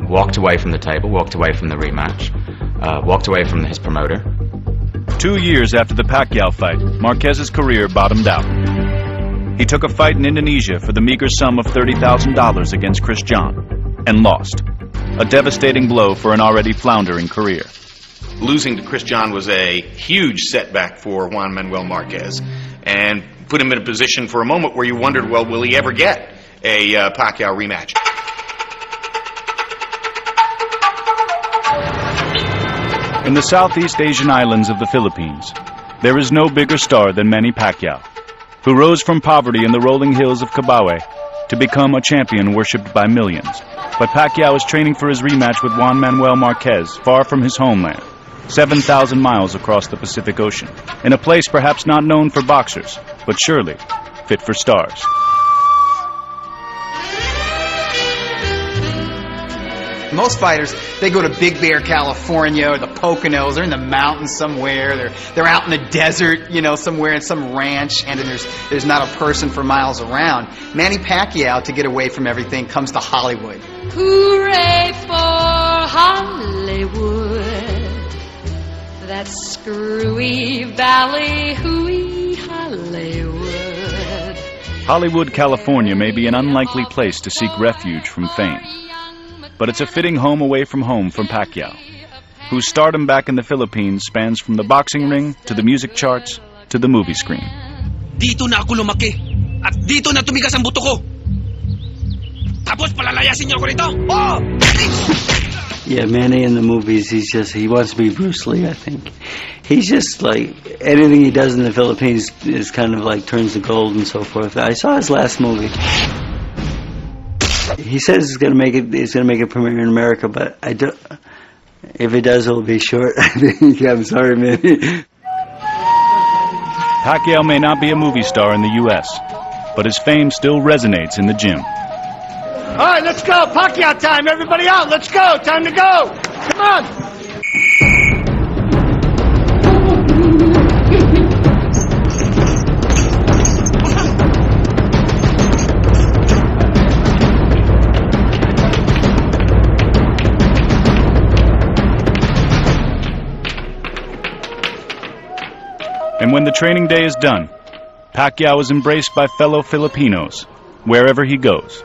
walked away from the table, walked away from the rematch, walked away from his promoter. 2 years after the Pacquiao fight, Marquez's career bottomed out. He took a fight in Indonesia for the meager sum of $30,000 against Chris John, and lost. A devastating blow for an already floundering career. Losing to Chris John was a huge setback for Juan Manuel Marquez, and put him in a position for a moment where you wondered, well, will he ever get a Pacquiao rematch? In the Southeast Asian islands of the Philippines, there is no bigger star than Manny Pacquiao, who rose from poverty in the rolling hills of Cabaue to become a champion worshipped by millions. But Pacquiao is training for his rematch with Juan Manuel Marquez far from his homeland, 7,000 miles across the Pacific Ocean, in a place perhaps not known for boxers, but surely fit for stars. Most fighters, they go to Big Bear, California, or the Poconos. They're in the mountains somewhere. They're out in the desert, you know, somewhere in some ranch, and there's not a person for miles around. Manny Pacquiao, to get away from everything, comes to Hollywood. Hooray for Hollywood, that screwy ballyhooey Hollywood. Hollywood, California may be an unlikely place to seek refuge from fame. But it's a fitting home away from home for Pacquiao, whose stardom back in the Philippines spans from the boxing ring to the music charts to the movie screen. Dito na ako lumaki at dito na tumigas ang buto ko. Tapos palalayasin niyo ako rito. Oh! Yeah, Manny in the movies, he wants to be Bruce Lee, I think. He's just like, anything he does in the Philippines is kind of like turns to gold and so forth. I saw his last movie. He says it's gonna make a premiere in America, but I don't. If it does, it'll be short. I think. I'm sorry, Manny. Pacquiao may not be a movie star in the U.S., but his fame still resonates in the gym. All right, let's go. Pacquiao time. Everybody out. Let's go. Time to go. Come on. And when the training day is done, Pacquiao is embraced by fellow Filipinos wherever he goes.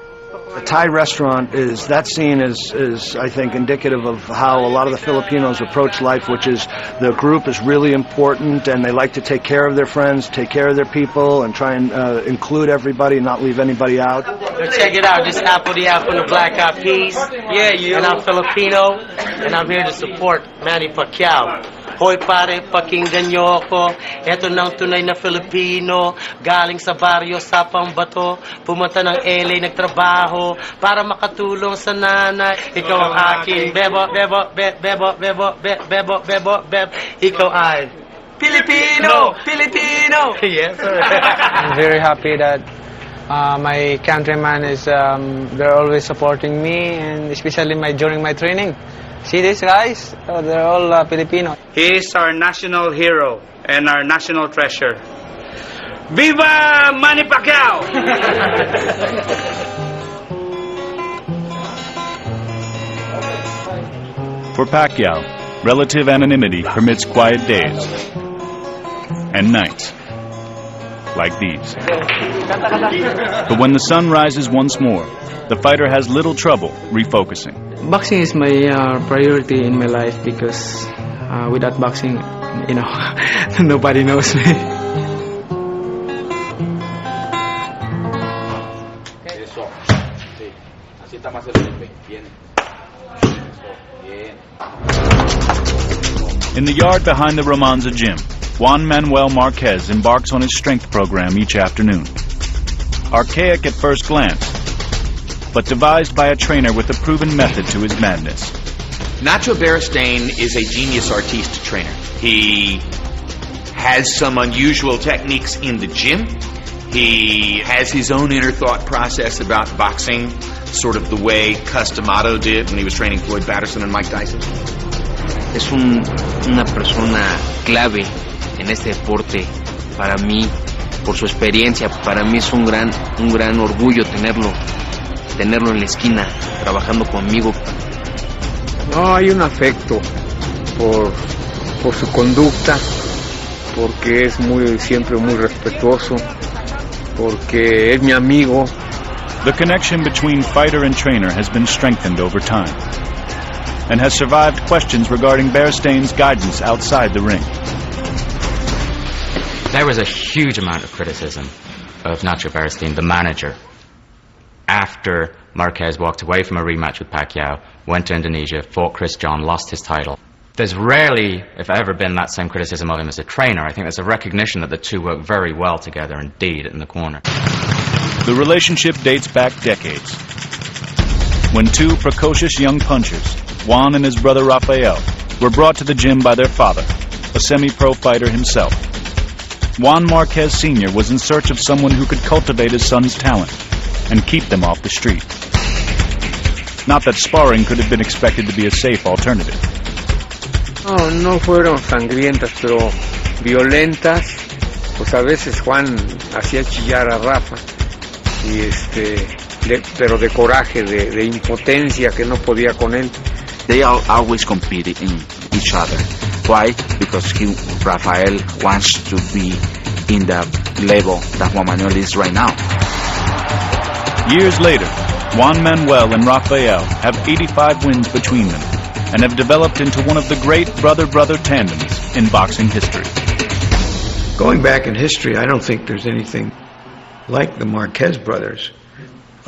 The Thai restaurant that scene is I think indicative of how a lot of the Filipinos approach life, which is the group is really important and they like to take care of their friends, take care of their people, and try and include everybody and not leave anybody out. Check it out, this apple the Black Eyed Peas. Yeah, you. And I'm Filipino, and I'm here to support Manny Pacquiao. Hoy pare, pakinggan niyo ako. Ito nang tunay na Filipino, galing sa baryo sa Pambato, pumunta ng LA, nagtrabaho para makatulong sa nanay. Ikaw ang aking bebo, bebo, bebo, bebo, bebo, bebo, bebo. Ikaw ay Filipino, Filipino. Yes, sir. I'm very happy that my countrymen is they're always supporting me, and especially during my training. See these guys? Oh, they're all Filipino. He is our national hero and our national treasure. Viva Manny Pacquiao! For Pacquiao, relative anonymity permits quiet days and nights like these. But when the sun rises once more, the fighter has little trouble refocusing. Boxing is my priority in my life because without boxing, you know, nobody knows me. In the yard behind the Romanza gym, Juan Manuel Marquez embarks on his strength program each afternoon. Archaic at first glance, but devised by a trainer with a proven method to his madness. Nacho Beristain is a genius artiste trainer. He has some unusual techniques in the gym. He has his own inner thought process about boxing, sort of the way Customato did when he was training Floyd Patterson and Mike Tyson. Es una persona clave en este deporte para mí, por su experiencia. Para mí es un gran orgullo tenerlo en la esquina, trabajando conmigo. No, hay un afecto por su conducta, porque es siempre muy respetuoso, porque es mi amigo. The connection between fighter and trainer has been strengthened over time and has survived questions regarding Bearstain's guidance outside the ring. There was a huge amount of criticism of Nacho Beristain, the manager, after Marquez walked away from a rematch with Pacquiao, went to Indonesia, fought Chris John, lost his title. There's rarely, if ever, been that same criticism of him as a trainer. I think there's a recognition that the two work very well together indeed in the corner. The relationship dates back decades, when two precocious young punchers, Juan and his brother Rafael, were brought to the gym by their father, a semi-pro fighter himself. Juan Marquez Sr. was in search of someone who could cultivate his son's talent and keep them off the street. Not that sparring could have been expected to be a safe alternative. No fueron sangrientas, pero violentas. Pues a veces Juan hacía chillar a Rafa, pero de coraje, de impotencia, que no podía con él. They always competed in each other. Why? Because Rafael wants to be in the level that Juan Manuel is right now. Years later, Juan Manuel and Rafael have 85 wins between them and have developed into one of the great brother-brother tandems in boxing history. Going back in history, I don't think there's anything like the Marquez brothers.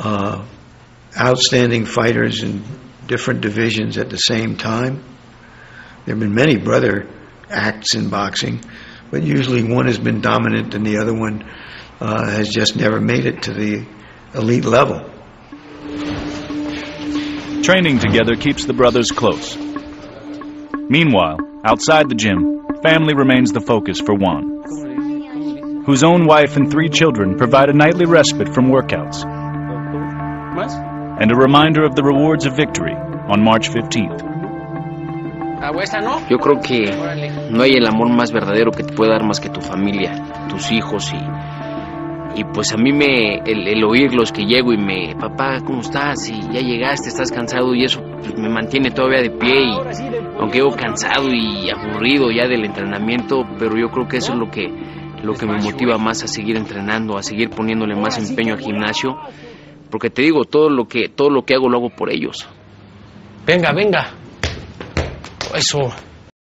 Outstanding fighters in different divisions at the same time. There have been many brother acts in boxing, but usually one has been dominant and the other one has just never made it to the elite level. Training together keeps the brothers close. Meanwhile, outside the gym, family remains the focus for Juan, whose own wife and 3 children provide a nightly respite from workouts and a reminder of the rewards of victory on March 15th. Yo creo que no hay el amor más verdadero que te puede dar más que tu familia, tus hijos y pues a mí el oírlos que llego y papá, ¿cómo estás? Y ya llegaste, estás cansado y eso pues, me mantiene todavía de pie y aunque llego cansado y aburrido ya del entrenamiento, pero yo creo que eso es lo que me motiva más a seguir entrenando, a seguir poniéndole más empeño al gimnasio, porque te digo, todo lo que hago lo hago por ellos. Venga. Eso.